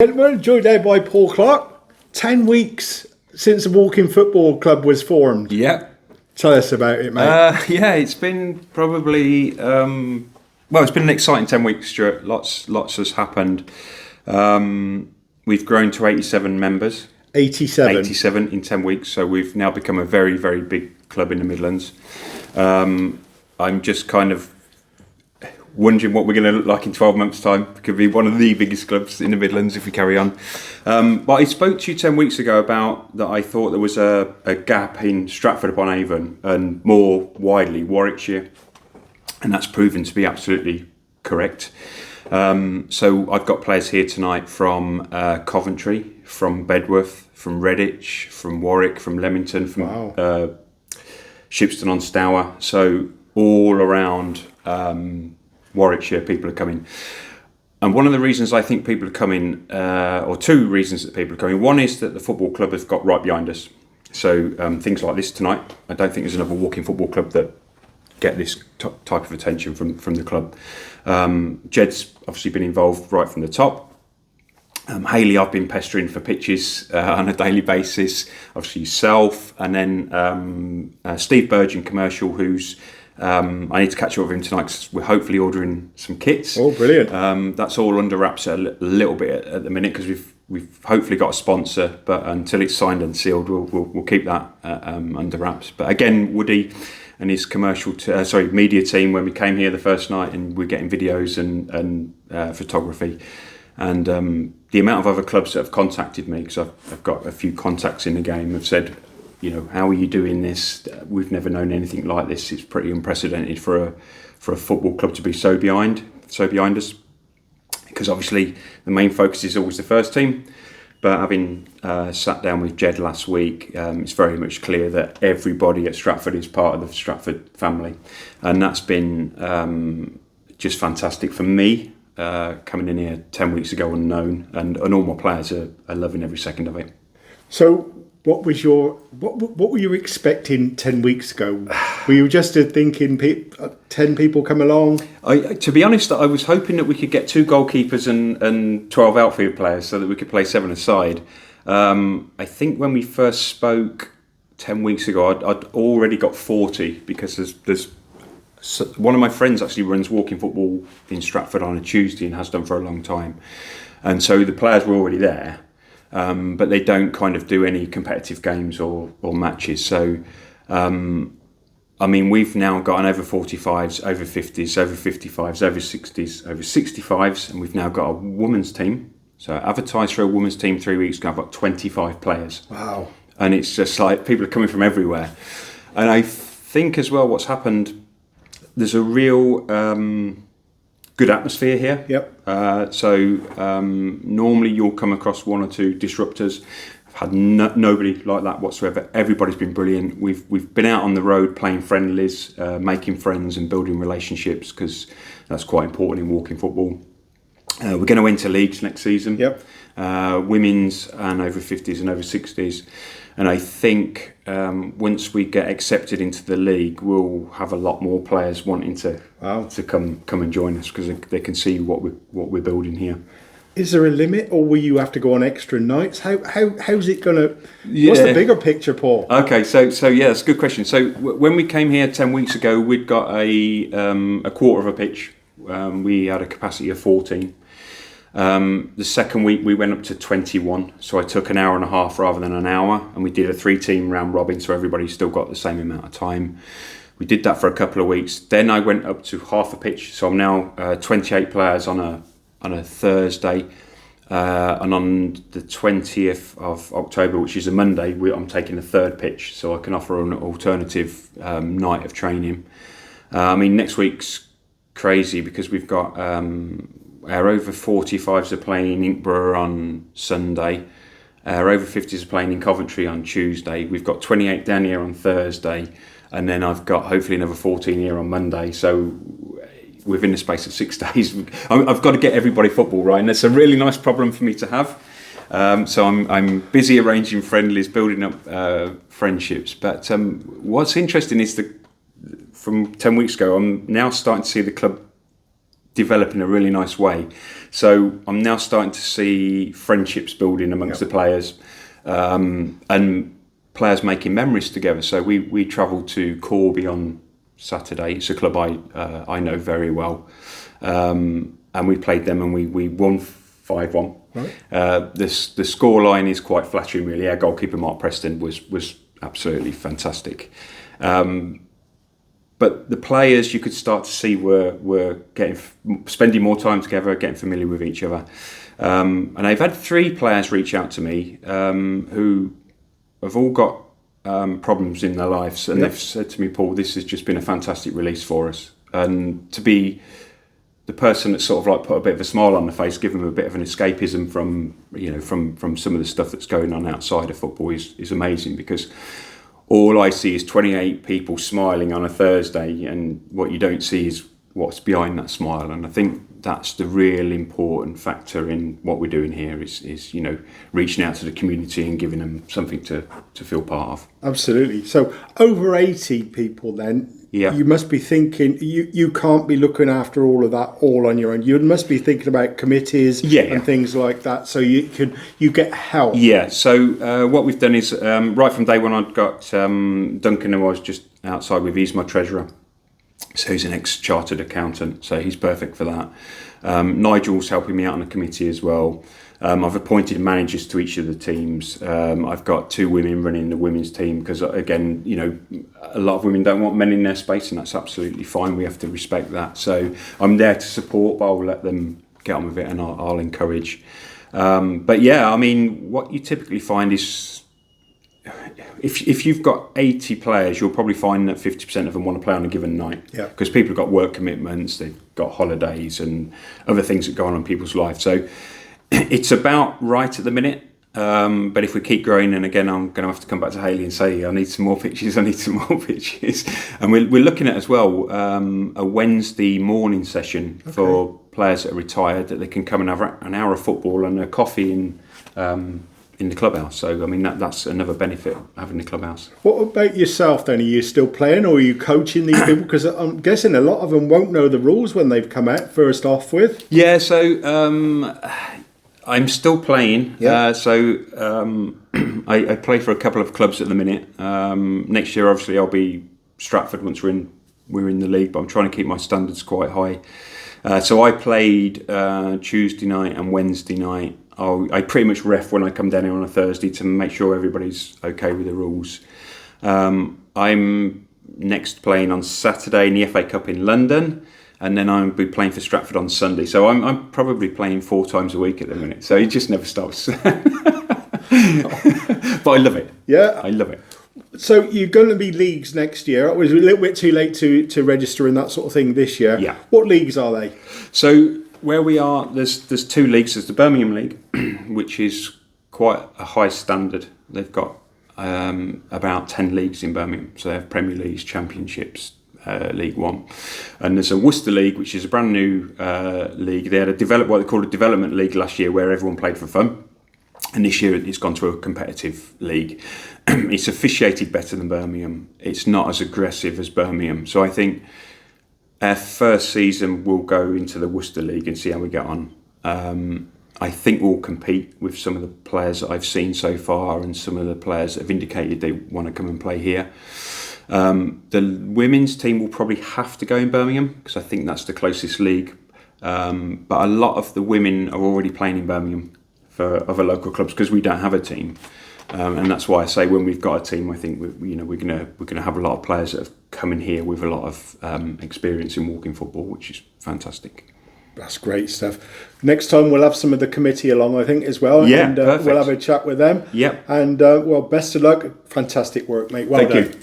Gentlemen, joined there by Paul Clarke. 10 weeks since the Walking Football Club was formed. Yep. Tell us about it, mate. Yeah, it's been probably it's been an exciting 10 weeks, Stuart. Lots has happened. We've grown to 87 members. 87 in 10 weeks. So we've now become a very, very big club in the Midlands. I'm just kind of wondering what we're going to look like in 12 months' time. It could be one of the biggest clubs in the Midlands if we carry on. But I spoke to you 10 weeks ago about that I thought there was a gap in Stratford upon Avon and more widely Warwickshire. And that's proven to be absolutely correct. So I've got players here tonight from Coventry, from Bedworth, from Redditch, from Warwick, from Leamington, from Shipston on Stour. So all around Warwickshire people are coming. And one of the reasons I think people are coming, or two reasons that people are coming, one is that the football club has got right behind us. So things like this tonight, I don't think there's another walking football club that get this type of attention from the club. Jed's obviously been involved right from the top. Hayley, I've been pestering for pitches on a daily basis. Obviously yourself, and then Steve Burgeon Commercial, who's I need to catch up with him tonight because we're hopefully ordering some kits. Oh, brilliant! That's all under wraps a little bit at the minute because we've hopefully got a sponsor, but until it's signed and sealed, we'll keep that under wraps. But again, Woody and his media team, when we came here the first night, and we're getting videos and photography, and the amount of other clubs that have contacted me, because I've got a few contacts in the game, have said, you know, how are you doing this? We've never known anything like this. It's pretty unprecedented for a football club to be so behind us, because obviously the main focus is always the first team. But having sat down with Jed last week, it's very much clear that everybody at Stratford is part of the Stratford family. And that's been just fantastic for me, coming in here 10 weeks ago unknown. And all my players are loving every second of it. So what were you expecting 10 weeks ago? Were you just thinking 10 people come along? To be honest, I was hoping that we could get 2 goalkeepers and 12 outfield players so that we could play 7 aside. I think when we first spoke 10 weeks ago, I'd already got 40 because there's one of my friends actually runs walking football in Stratford on a Tuesday and has done for a long time. And so the players were already there. But they don't kind of do any competitive games or matches. So, I mean, we've now got an over 45s, over 50s, over 55s, over 60s, over 65s, and we've now got a women's team. So I advertised for a women's team 3 weeks ago. I've got 25 players. Wow. And it's just like people are coming from everywhere. And I think as well what's happened, there's a real good atmosphere here. Yep. Normally you'll come across 1 or 2 disruptors. I've had nobody like that whatsoever. Everybody's been brilliant. We've been out on the road playing friendlies, making friends and building relationships, because that's quite important in walking football. We're going to enter leagues next season. Yep. Women's and over 50s and over 60s. And I think once we get accepted into the league, we'll have a lot more players wanting to come and join us, because they can see what we're building here. Is there a limit, or will you have to go on extra nights? How's it gonna? Yeah. What's the bigger picture, Paul? Okay, so yeah, that's a good question. So when we came here 10 weeks ago, we'd got a quarter of a pitch. We had a capacity of 14. The second week we went up to 21, so I took an hour and a half rather than an hour, and we did a 3-team round robin, so everybody still got the same amount of time. We did that for a couple of weeks. Then I went up to half a pitch, so I'm now 28 players on a Thursday, and on the 20th of October, which is a Monday, I'm taking a third pitch, so I can offer an alternative night of training. I mean, next week's crazy because we've got our over 45s are playing in Inkborough on Sunday. Our over 50s are playing in Coventry on Tuesday. We've got 28 down here on Thursday. And then I've got hopefully another 14 here on Monday. So within the space of 6 days, I've got to get everybody football right. And that's a really nice problem for me to have. So I'm busy arranging friendlies, building up friendships. But what's interesting is from 10 weeks ago, I'm now starting to see the club develop in a really nice way. So I'm now starting to see friendships building amongst the players, and players making memories together. So we travelled to Corby on Saturday. It's a club I know very well, and we played them and we won 5-1. Right. The score line is quite flattering, really. Our goalkeeper Mark Preston was absolutely fantastic. But the players you could start to see were spending more time together, getting familiar with each other. And I've had 3 players reach out to me who have all got problems in their lives, and they've said to me, Paul, this has just been a fantastic release for us. And to be the person that sort of like put a bit of a smile on the face, give them a bit of an escapism from some of the stuff that's going on outside of football is amazing, because all I see is 28 people smiling on a Thursday, and what you don't see is what's behind that smile. And I think that's the real important factor in what we're doing here is reaching out to the community and giving them something to feel part of. Absolutely. So over 80 people then, you must be thinking, you can't be looking after all of that all on your own. You must be thinking about committees and things like that, so you get help. Yeah, so what we've done is, right from day one, I've got Duncan, who I was just outside with. He's my treasurer. So he's an ex-chartered accountant, so he's perfect for that. Nigel's helping me out on the committee as well. I've appointed managers to each of the teams. I've got 2 women running the women's team, because again, a lot of women don't want men in their space, and that's absolutely fine. We have to respect that. So I'm there to support, but I'll let them get on with it, and I'll encourage. But yeah, I mean, what you typically find is, if you've got 80 players, you'll probably find that 50% of them want to play on a given night. Yeah. Because people have got work commitments, they've got holidays and other things that go on in people's lives. So it's about right at the minute. But if we keep growing, and again, I'm going to have to come back to Hayley and say, I need some more pitches. And we're looking at as well a Wednesday morning session for players that are retired, that they can come and have an hour of football and a coffee in the clubhouse. So I mean, that's another benefit of having the clubhouse. What about yourself then? Are you still playing, or are you coaching these people? Because I'm guessing a lot of them won't know the rules when they've come out first off with. Yeah, so I'm still playing. I play for a couple of clubs at the minute. Next year, obviously, I'll be Stratford once we're in the league, but I'm trying to keep my standards quite high. So I played Tuesday night and Wednesday night. I pretty much ref when I come down here on a Thursday to make sure everybody's okay with the rules. I'm next playing on Saturday in the FA Cup in London, and then I'll be playing for Stratford on Sunday. So I'm probably playing 4 times a week at the minute. So it just never stops. But I love it. Yeah, I love it. So you're going to be leagues next year. It was a little bit too late to register and that sort of thing this year. Yeah. What leagues are they? So where we are, there's 2 leagues. There's the Birmingham League, which is quite a high standard. They've got about 10 leagues in Birmingham. So they have Premier Leagues, Championships, League One. And there's a Worcester League, which is a brand new league. They had what they called a development league last year, where everyone played for fun. And this year it's gone to a competitive league. It's officiated better than Birmingham. It's not as aggressive as Birmingham. So I think our first season we'll go into the Worcester League and see how we get on. I think we'll compete with some of the players that I've seen so far, and some of the players that have indicated they want to come and play here. The women's team will probably have to go in Birmingham, because I think that's the closest league. But a lot of the women are already playing in Birmingham for other local clubs, because we don't have a team. And that's why I say when we've got a team, I think we're gonna have a lot of players that have come in here with a lot of experience in walking football, which is fantastic. That's great stuff. Next time we'll have some of the committee along, I think, as well. Yeah, and we'll have a chat with them. Yep. And well, best of luck. Fantastic work, mate. Well done. Thank you.